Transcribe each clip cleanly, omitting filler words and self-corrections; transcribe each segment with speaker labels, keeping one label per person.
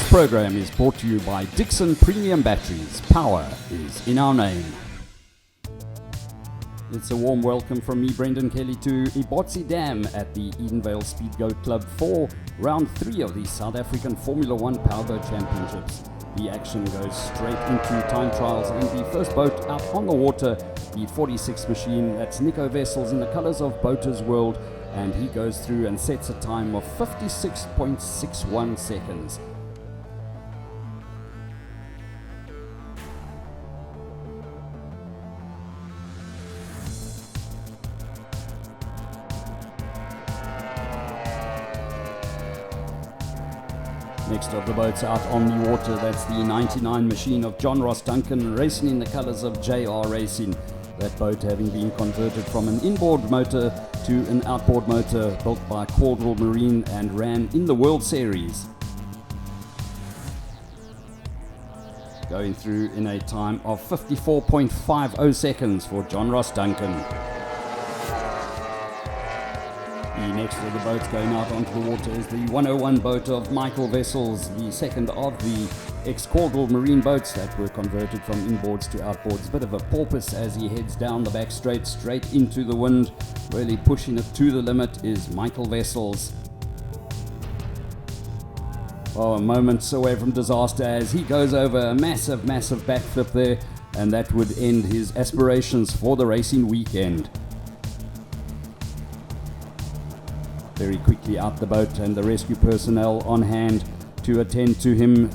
Speaker 1: This program is brought to you by Dixon Premium Batteries. Power is in our name. It's a warm welcome from me, Brendan Kelly, to Ebotse Dam at the Edenvale Speedgoat Club for round 3 of the South African Formula 1 Powerboat Championships. The action goes straight into time trials, and the first boat out on the water, the 46 machine, that's Nico Wessels in the colours of Boaters World, and he goes through and sets a time of 56.61 seconds. Next of the boats out on the water, that's the 99 machine of John Ross Duncan, racing in the colours of JR Racing. That boat having been converted from an inboard motor to an outboard motor built by Caldwell Marine and ran in the World Series. Going through in a time of 54.50 seconds for John Ross Duncan. The next of the boats going out onto the water is the 101 boat of Michael Wessels, the second of the ex-Caldwell Marine boats that were converted from inboards to outboards. Bit of a porpoise as he heads down the back straight into the wind. Really pushing it to the limit is Michael Wessels. Oh, moments away from disaster as he goes over a massive backflip there, and that would end his aspirations for the racing weekend. Very quickly out the boat, and the rescue personnel on hand to attend to him,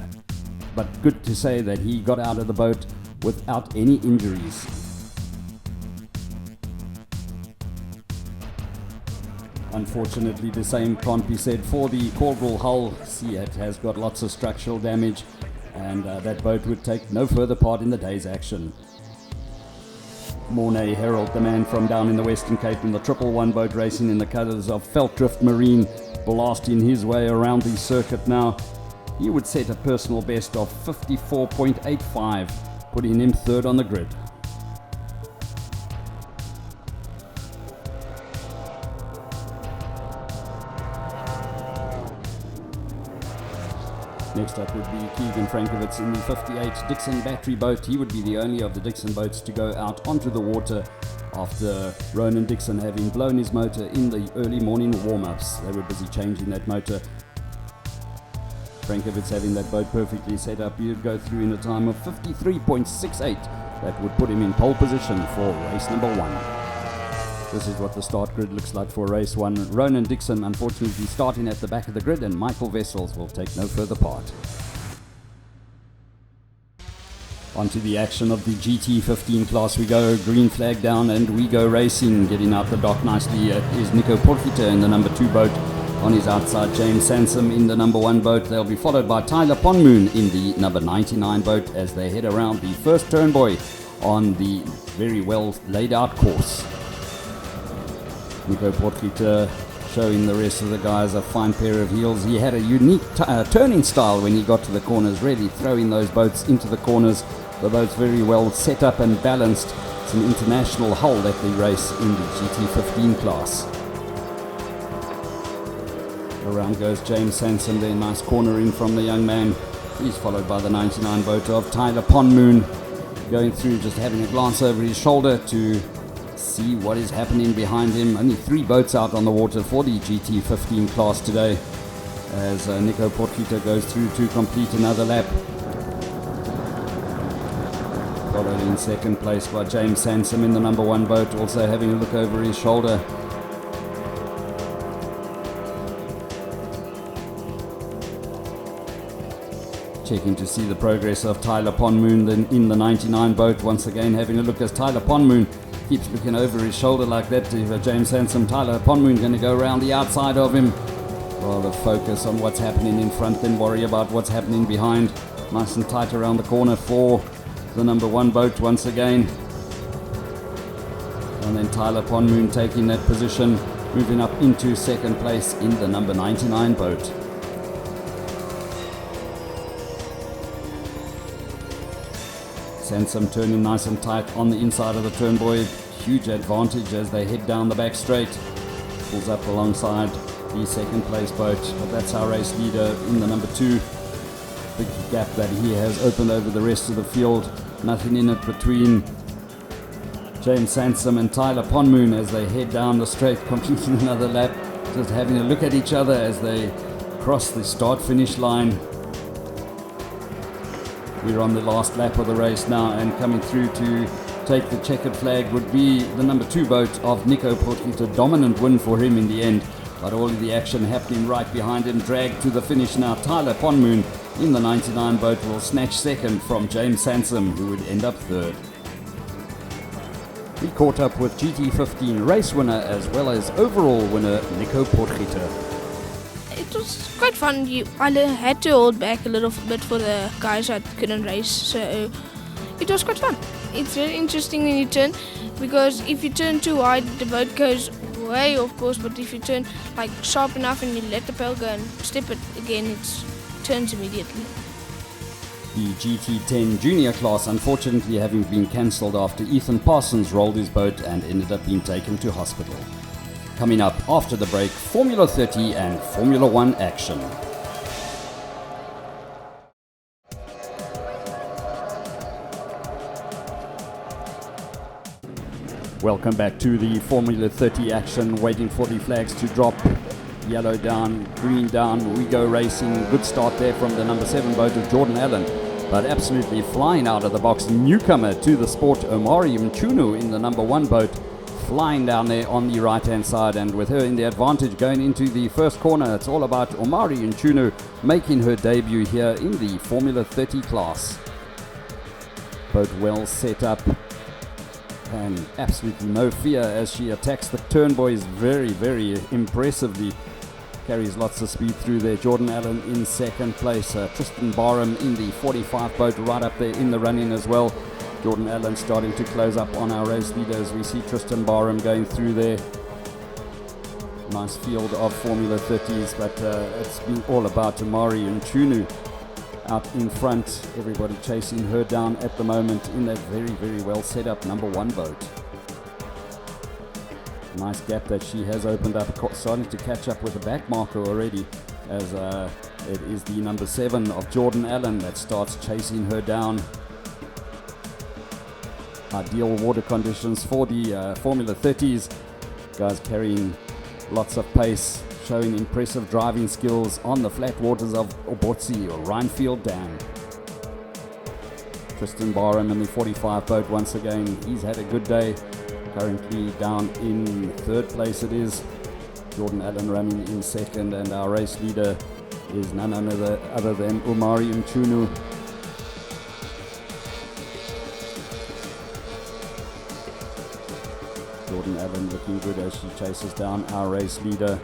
Speaker 1: but good to say that he got out of the boat without any injuries. Unfortunately, the same can't be said for the Caldwell hull. See, it has got lots of structural damage, and that boat would take no further part in the day's action. Mornay Herald, the man from down in the Western Cape in the 111 boat, racing in the colours of Veldrift Marine, blasting his way around the circuit now. He would set a personal best of 54.85, putting him third on the grid. Next up would be Keegan Frankovitz in the 58 Dixon battery boat. He would be the only of the Dixon boats to go out onto the water after Ronan Dixon having blown his motor in the early morning warm-ups. They were busy changing that motor. Frankovitz having that boat perfectly set up, he would go through in a time of 53.68. That would put him in pole position for race number 1. This is what the start grid looks like for race 1. Ronan Dixon unfortunately starting at the back of the grid, and Michael Wessels will take no further part. Onto the action of the GT15 class we go. Green flag down and we go racing. Getting out the dock nicely is Nico Porfita in the number 2 boat. On his outside, James Sansom in the number 1 boat. They'll be followed by Tyler Ponmoon in the number 99 boat as they head around the first turnbuoy on the very well laid out course. Nico Porfita showing the rest of the guys a fine pair of heels. He had a unique turning style when he got to the corners, really throwing those boats into the corners. The boat's very well set up and balanced. It's an international hull that they race in the GT15 class. Around goes James Sansom there, nice corner in from the young man. He's followed by the 99 boat of Tyler Ponmoon, going through, just having a glance over his shoulder to see what is happening behind him. Only 3 boats out on the water for the GT15 class today as Nico Porfita goes through to complete another lap. Followed in second place by James Sansom in the number 1 boat, also having a look over his shoulder. Checking to see the progress of Tyler Ponmoon in the 99 boat. Once again having a look as Tyler Ponmoon keeps looking over his shoulder like that to James Sansom. Tyler Ponmoon going to go around the outside of him. Rather focus on what's happening in front than worry about what's happening behind. Nice and tight around the corner for the number 1 boat once again. And then Tyler Ponmoon taking that position, moving up into second place in the number 99 boat. Sansom turning nice and tight on the inside of the turnbuoy. Huge advantage as they head down the back straight. Pulls up alongside the second place boat, but that's our race leader in the number 2. big gap that he has opened over the rest of the field. Nothing in it between James Sansom and Tyler Ponmoon as they head down the straight, completing another lap, just having a look at each other as they cross the start-finish line. We're on the last lap of the race now, and coming through to take the checkered flag would be the number 2 boat of Nico Potgieter. Dominant win for him in the end, but all of the action happening right behind him. Dragged to the finish now. Tyler Ponmoon in the 99 boat will snatch second from James Sansom, who would end up third. We caught up with GT15 race winner as well as overall winner Nico Potgieter.
Speaker 2: It was quite fun. I had to hold back a little bit for the guys that couldn't race, so it was quite fun. It's very interesting when you turn, because if you turn too wide, the boat goes way off course, but if you turn like sharp enough and you let the paddle go and step it again, it turns immediately.
Speaker 1: The GT10 junior class unfortunately having been cancelled after Ethan Parsons rolled his boat and ended up being taken to hospital. Coming up after the break, Formula 30 and Formula 1 action. Welcome back to the Formula 30 action, waiting for the flags to drop. Yellow down, green down, we go racing. Good start there from the number 7 boat of Jordan Allen, but absolutely flying out of the box. Newcomer to the sport, Omari Mchunu in the number 1 boat, flying down there on the right hand side, and with her in the advantage going into the first corner. It's all about Omari Mchunu making her debut here in the Formula 30 class. Boat well set up and absolutely no fear as she attacks the turn boys very, very impressively. Carries lots of speed through there. Jordan Allen in second place. Tristan Barham in the 45 boat right up there in the run-in as well. Jordan Allen starting to close up on our race leaders. We see Tristan Barham going through there. Nice field of Formula 30s, but it's been all about Omari Mchunu out in front. Everybody chasing her down at the moment in that very, very well set up number 1 boat. Nice gap that she has opened up, starting to catch up with the back marker already, as it is the number 7 of Jordan Allen that starts chasing her down. Ideal water conditions for the Formula 30s. Guys carrying lots of pace, showing impressive driving skills on the flat waters of Ebotse or Rynfield Dam. Tristan Barham in the 45 boat once again. He's had a good day. Currently down in third place it is. Jordan Allen running in second, and our race leader is none other than Omari Mchunu. Jordan Allen looking good as she chases down our race leader.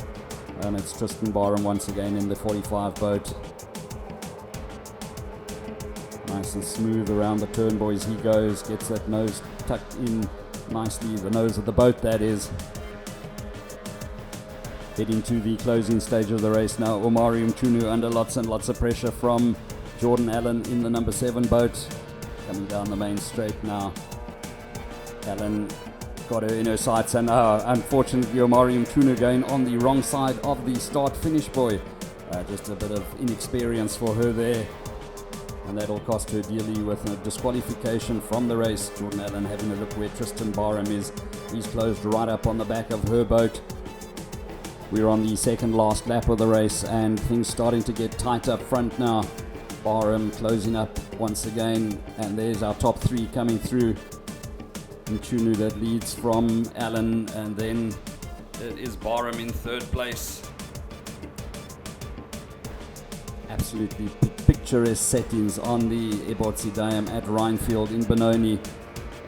Speaker 1: And it's Tristan Barham once again in the 45 boat. Nice and smooth around the turn boys he goes. Gets that nose tucked in nicely, the nose of the boat that is. Heading to the closing stage of the race now. Omari Mchunu under lots and lots of pressure from Jordan Allen in the number 7 boat. Coming down the main straight now. Allen got her in her sights, and unfortunately Omari Mchunu going on the wrong side of the start-finish buoy. Just a bit of inexperience for her there, and that'll cost her dearly with a disqualification from the race. Jordan Allen having a look where Tristan Barham is. He's closed right up on the back of her boat. We're on the second last lap of the race, and things starting to get tight up front now. Barham closing up once again, and there's our top 3 coming through. Mchunu that leads from Allen, and then it is Barham in third place. Absolutely picturesque settings on the Ebotse Dam at Rynfield in Benoni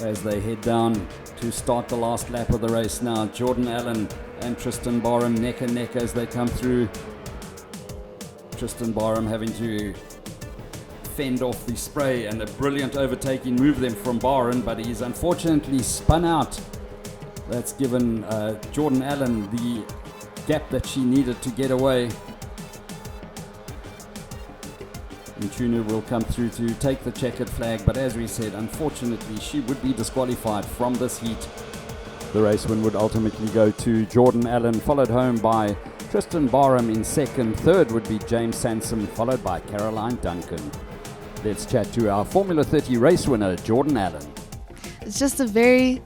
Speaker 1: as they head down to start the last lap of the race now. Jordan Allen and Tristan Barham neck and neck as they come through. Tristan Barham having to fend off the spray, and a brilliant overtaking move them from Barham, but he's unfortunately spun out. That's given Jordan Allen the gap that she needed to get away. Mchunu will come through to take the checkered flag, but as we said, unfortunately she would be disqualified from this heat. The race win would ultimately go to Jordan Allen, followed home by Tristan Barham in second. Third would be James Sansom, followed by Caroline Duncan. Let's chat to our Formula 30 race winner, Jordan Allen.
Speaker 3: It's just a very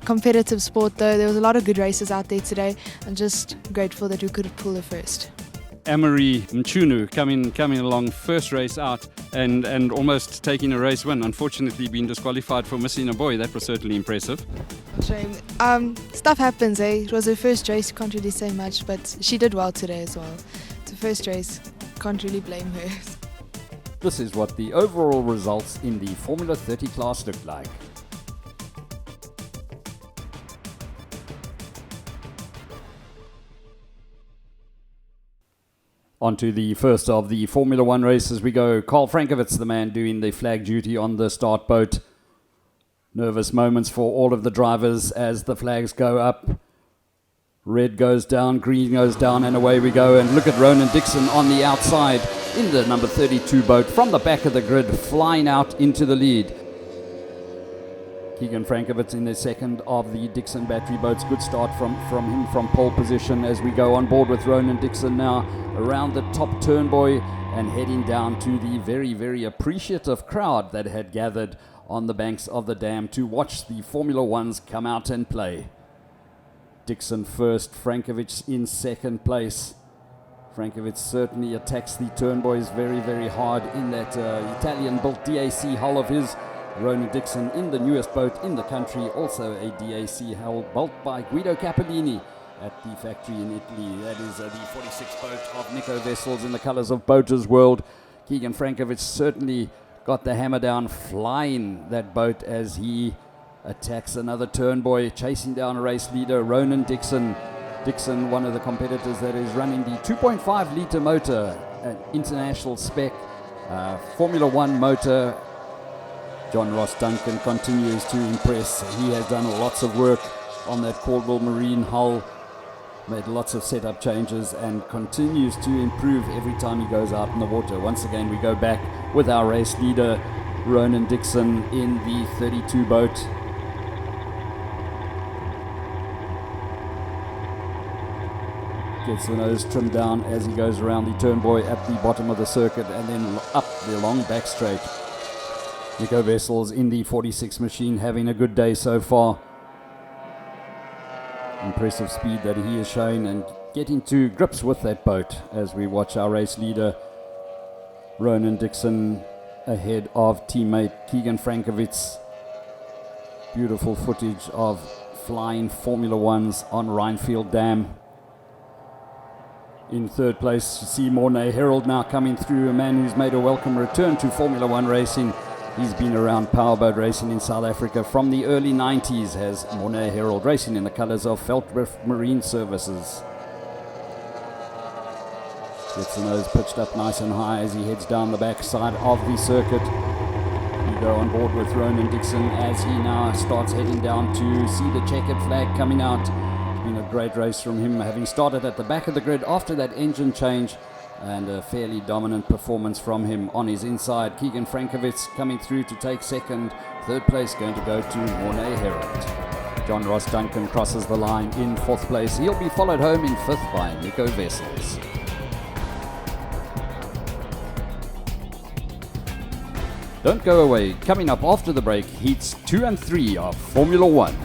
Speaker 3: competitive sport though. There was a lot of good races out there today. I'm just grateful that we could pull the first.
Speaker 4: Amory Mchunu coming along first race out and almost taking a race win. Unfortunately being disqualified for missing a buoy. That was certainly impressive.
Speaker 3: Shame. Stuff happens, eh? It was her first race, can't really say much, but she did well today as well. It's her first race, can't really blame her.
Speaker 1: This is what the overall results in the Formula 30 class look like. On to the first of the Formula 1 races we go. Carl Frankovits, the man doing the flag duty on the start boat. Nervous moments for all of the drivers as the flags go up. Red goes down, green goes down, and away we go. And look at Ronan Dixon on the outside in the number 32 boat from the back of the grid, flying out into the lead. Keegan Frankovits in the second of the Dixon battery boats. Good start from him from pole position as we go on board with Ronan Dixon now around the top turnbuoy and heading down to the very, very appreciative crowd that had gathered on the banks of the dam to watch the Formula Ones come out and play. Dixon first, Frankovits in second place. Frankovits certainly attacks the turnbuoys very, very hard in that Italian-built DAC hull of his. Ronan Dixon in the newest boat in the country, also a DAC hull built by Guido Cappellini at the factory in Italy. That is the 46 boat of Nico Vessels in the colours of Boaters World. Keegan Frankovits certainly got the hammer down, flying that boat as he attacks another turnbuoy, chasing down a race leader, Ronan Dixon. Dixon, one of the competitors that is running the 2.5 litre motor, an international spec Formula 1 motor. John Ross Duncan continues to impress. He has done lots of work on that Caldwell Marine hull, made lots of setup changes and continues to improve every time he goes out in the water. Once again, we go back with our race leader, Ronan Dixon, in the 32 boat. Gets the nose trimmed down as he goes around the turnbuoy at the bottom of the circuit and then up the long back straight. Nico Vessels in the 46 machine having a good day so far. Impressive speed that he is showing and getting to grips with that boat as we watch our race leader Ronan Dixon ahead of teammate Keegan Frankovits. Beautiful footage of flying Formula Ones on Rynfield Dam. In third place, you see Mornay Herald now coming through, a man who's made a welcome return to Formula 1 racing. He's been around powerboat racing in South Africa from the early 90s, has Mornay Herald racing in the colours of Veldrift Marine Services. Gets the nose pitched up nice and high as he heads down the back side of the circuit. We go on board with Ronan Dixon as he now starts heading down to see the checkered flag coming out. It's been a great race from him, having started at the back of the grid after that engine change. And a fairly dominant performance from him on his inside. Keegan Frankovits coming through to take second. Third place going to go to Mornay Herald. John Ross Duncan crosses the line in fourth place. He'll be followed home in fifth by Nico Vessels. Don't go away. Coming up after the break, heats 2 and 3 of Formula 1.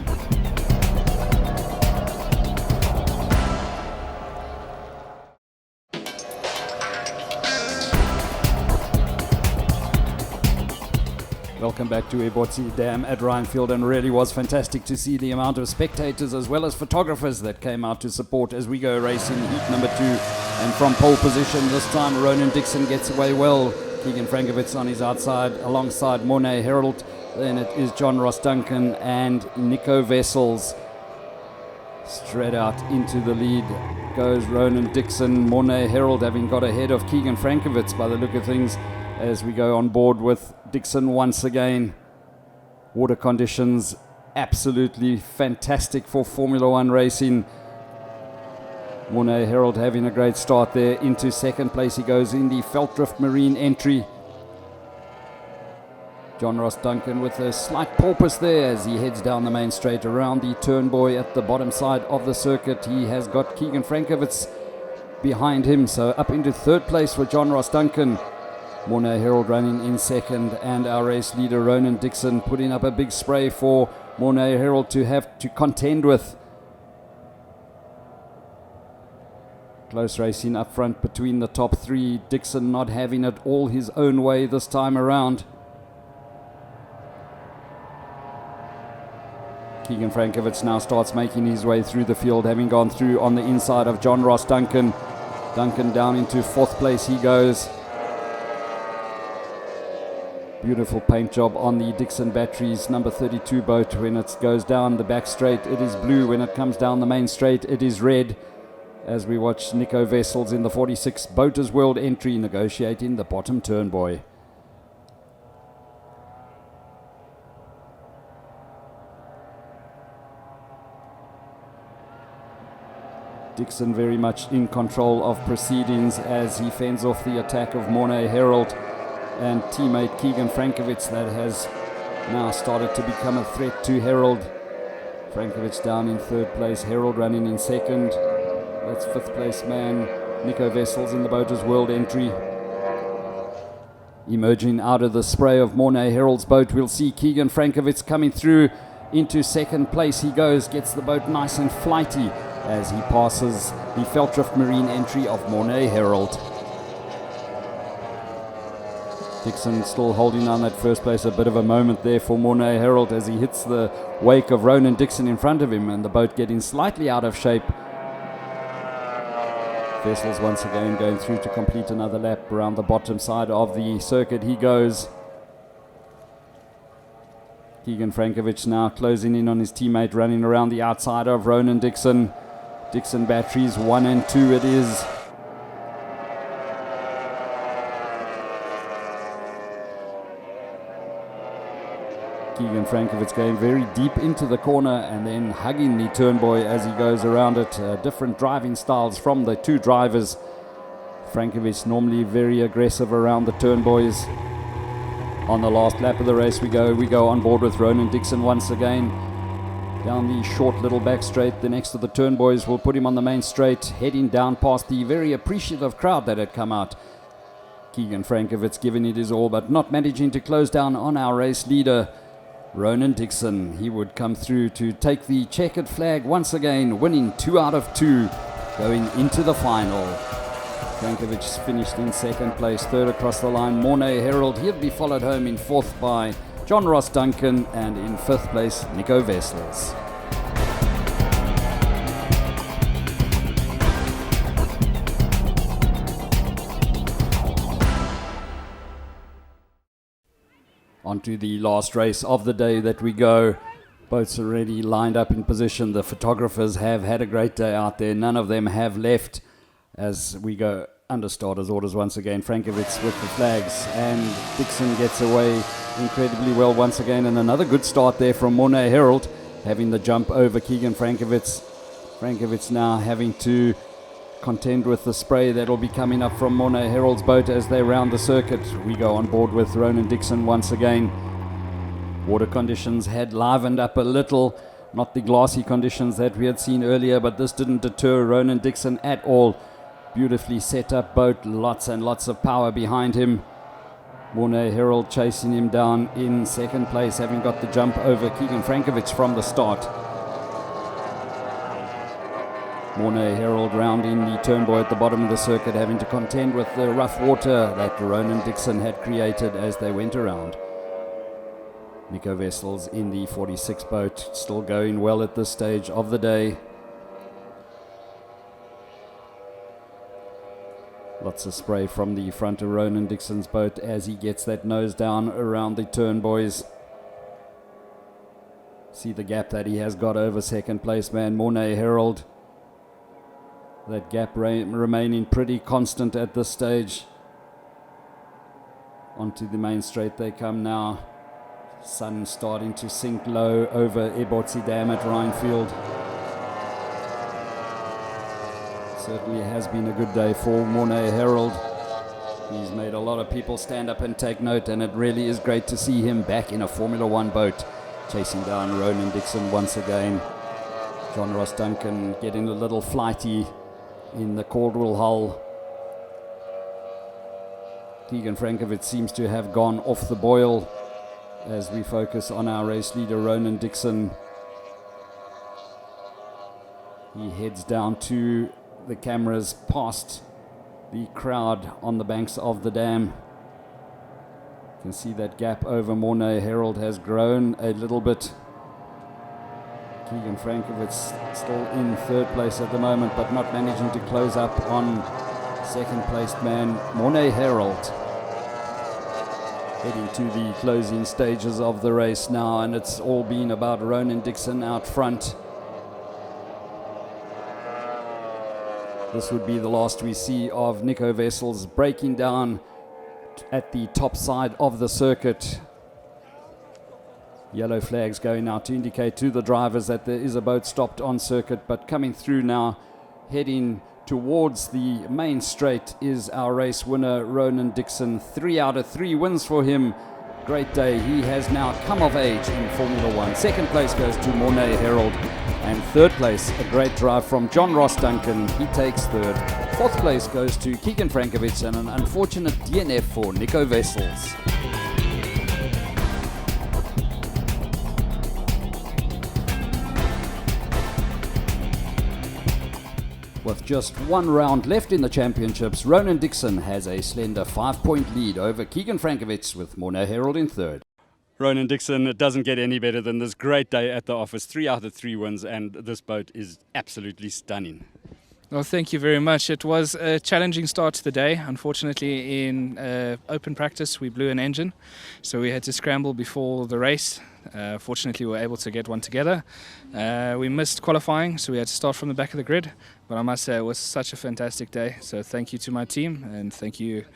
Speaker 1: Welcome back to Ebotse Dam at Rynfield, and really was fantastic to see the amount of spectators as well as photographers that came out to support as we go racing heat number 2. And from pole position this time, Ronan Dixon gets away well. Keegan Frankovits on his outside alongside Mornay Herald. Then it is John Ross Duncan and Nico Vessels. Straight out into the lead goes Ronan Dixon. Mornay Herald having got ahead of Keegan Frankovits by the look of things as we go on board with Dixon once again. Water conditions absolutely fantastic for Formula 1 racing. Mornay Herald having a great start there. Into second place he goes in the Veldrift Marine entry. John Ross Duncan with a slight porpoise there as he heads down the main straight around the turnbuoy at the bottom side of the circuit. He has got Keegan Frankovits behind him. So up into third place for John Ross Duncan. Mornay Herald running in second, and our race leader Ronan Dixon putting up a big spray for Mornay Herald to have to contend with. Close racing up front between the top three. Dixon not having it all his own way this time around. Keegan Frankovich now starts making his way through the field, having gone through on the inside of John Ross Duncan. Duncan down into fourth place he goes. Beautiful paint job on the Dixon Batteries number 32 boat. When it goes down the back straight, it is blue. When it comes down the main straight, it is red. As we watch Nico Wessels in the 46 Boaters World entry negotiating the bottom turn buoy. Dixon very much in control of proceedings as he fends off the attack of Mornay Herald and teammate Keegan Frankovich that has now started to become a threat to Herald. Frankovich down in third place, Herald running in second. That's fifth place man Nico Wessels in the Boaters World entry. Emerging out of the spray of Mornay Herald's boat, we'll see Keegan Frankovich coming through into second place. He goes, gets the boat nice and flighty as he passes the Feltrift Marine entry of Mornay Herald. Dixon still holding on that first place. A bit of a moment there for Mornay Herald as he hits the wake of Ronan Dixon in front of him, and the boat getting slightly out of shape. Vessels once again going through to complete another lap around the bottom side of the circuit. He goes. Keegan Frankovich now closing in on his teammate, running around the outside of Ronan Dixon. Dixon Batteries 1 and 2 it is. Keegan Frankovich going very deep into the corner and then hugging the turn buoy as he goes around it. Different driving styles from the two drivers. Frankovich normally very aggressive around the turn buoys. On the last lap of the race we go on board with Ronan Dixon once again. Down the short little back straight, the next of the turn buoys will put him on the main straight, heading down past the very appreciative crowd that had come out. Keegan Frankovich giving it his all, but not managing to close down on our race leader, Ronan Dixon. He would come through to take the checkered flag once again, winning 2 out of 2, going into the final. Frankovich finished in second place, third across the line, Mornay Herald. He'll be followed home in fourth by John Ross Duncan, and in fifth place, Nico Wessels. On to the last race of the day that we go. Boats already lined up in position. The photographers have had a great day out there. None of them have left as we go under starters orders once again. Frankovich with the flags, and Dixon gets away incredibly well once again, and another good start there from Mornay Herald, having the jump over Keegan Frankovich. Frankovich now having to contend with the spray that will be coming up from Mornay Herald's boat as they round the circuit. We go on board with Ronan Dixon once again. Water conditions had livened up a little, not the glassy conditions that we had seen earlier, but this didn't deter Ronan Dixon at all. Beautifully set up boat, lots and lots of power behind him. Mornay Herald chasing him down in second place, having got the jump over Keegan Frankovich from the start. Mornay Herald rounding the turn buoy at the bottom of the circuit, having to contend with the rough water that Ronan Dixon had created as they went around. Nico Wessels in the 46 boat, still going well at this stage of the day. Lots of spray from the front of Ronan Dixon's boat as he gets that nose down around the turn buoys. See the gap that he has got over second place man Mornay Herald. That gap remaining pretty constant at this stage. Onto the main straight they come now. Sun starting to sink low over Ebotse Dam at Rynfield. Certainly has been a good day for Mornay Herald. He's made a lot of people stand up and take note, and it really is great to see him back in a Formula One boat, chasing down Ronan Dixon once again. John Ross Duncan getting a little flighty in the Caldwell hull. Keegan Frankovich seems to have gone off the boil as we focus on our race leader, Ronan Dixon. He heads down to the cameras past the crowd on the banks of the dam. You can see that gap over Mornay Herald has grown a little bit. Keegan Frankovich still in third place at the moment, but not managing to close up on second placed man Mornay Herald. Heading to the closing stages of the race now, and it's all been about Ronan Dixon out front. This would be the last we see of Nico Wessels breaking down at the top side of the circuit. Yellow flags going out to indicate to the drivers that there is a boat stopped on circuit, but coming through now, heading towards the main straight, is our race winner, Ronan Dixon. 3 out of 3 wins for him. Great day. He has now come of age in Formula One. Second place goes to Mornay Herald. And third place, a great drive from John Ross Duncan. He takes third. Fourth place goes to Keegan Frankovich, and an unfortunate DNF for Nico Wessels. With just 1 round left in the championships, Ronan Dixon has a slender 5-point lead over Keegan Frankovich, with Mornay Herald in third.
Speaker 4: Ronan Dixon, it doesn't get any better than this great day at the office. 3 out of 3 wins, and this boat is absolutely stunning.
Speaker 5: Well, thank you very much. It was a challenging start to the day. Unfortunately, in open practice, we blew an engine, so we had to scramble before the race. Fortunately, we were able to get one together. We missed qualifying, so we had to start from the back of the grid. But I must say, it was such a fantastic day. So thank you to my team, and thank you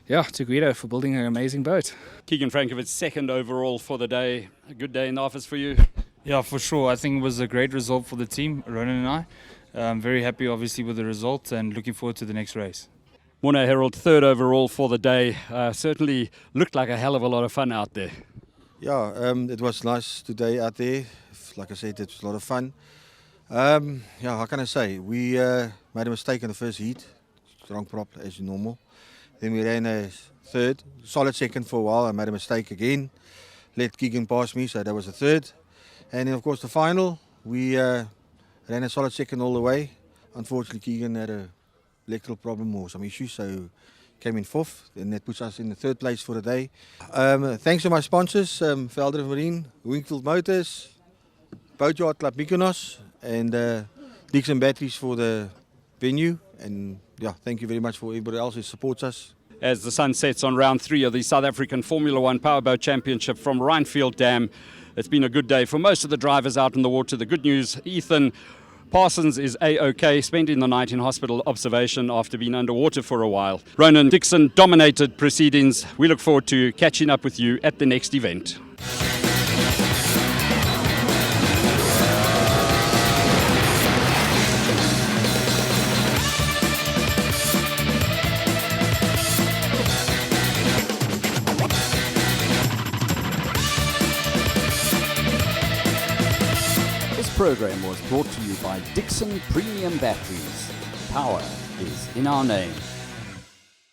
Speaker 5: to Guido for building an amazing boat.
Speaker 4: Keegan Frankovich, second overall for the day. A good day in the office for you?
Speaker 6: Yeah, for sure. I think it was a great result for the team, Ronan and I. I'm very happy, obviously, with the result and looking forward to the next race.
Speaker 4: Mornay Herald, third overall for the day. Certainly looked like a hell of a lot of fun out there.
Speaker 7: Yeah, it was nice today out there. Like I said, it was a lot of fun. How can I say? We made a mistake in the first heat. Wrong prop as normal. Then we ran a third, solid second for a while. I made a mistake again. Let Keegan pass me, so that was a third. And then, of course, the final, we ran a solid second all the way. Unfortunately, Keegan had a electrical problem or some issues, so came in fourth, and that puts us in the third place for the day. Thanks to my sponsors, Velder Marine, Rynfield Motors, Boatyard Club Mykonos, and Dixon Batteries for the venue. And thank you very much for everybody else who supports us.
Speaker 4: As the sun sets on round 3 of the South African Formula One Powerboat Championship from Rynfield Dam, it's been a good day for most of the drivers out in the water. The good news, Ethan Parsons is A-OK, spending the night in hospital observation after being underwater for a while. Ronan Dixon dominated proceedings. We look forward to catching up with you at the next event.
Speaker 1: This program was brought to you by Dixon Premium Batteries. Power is in our name.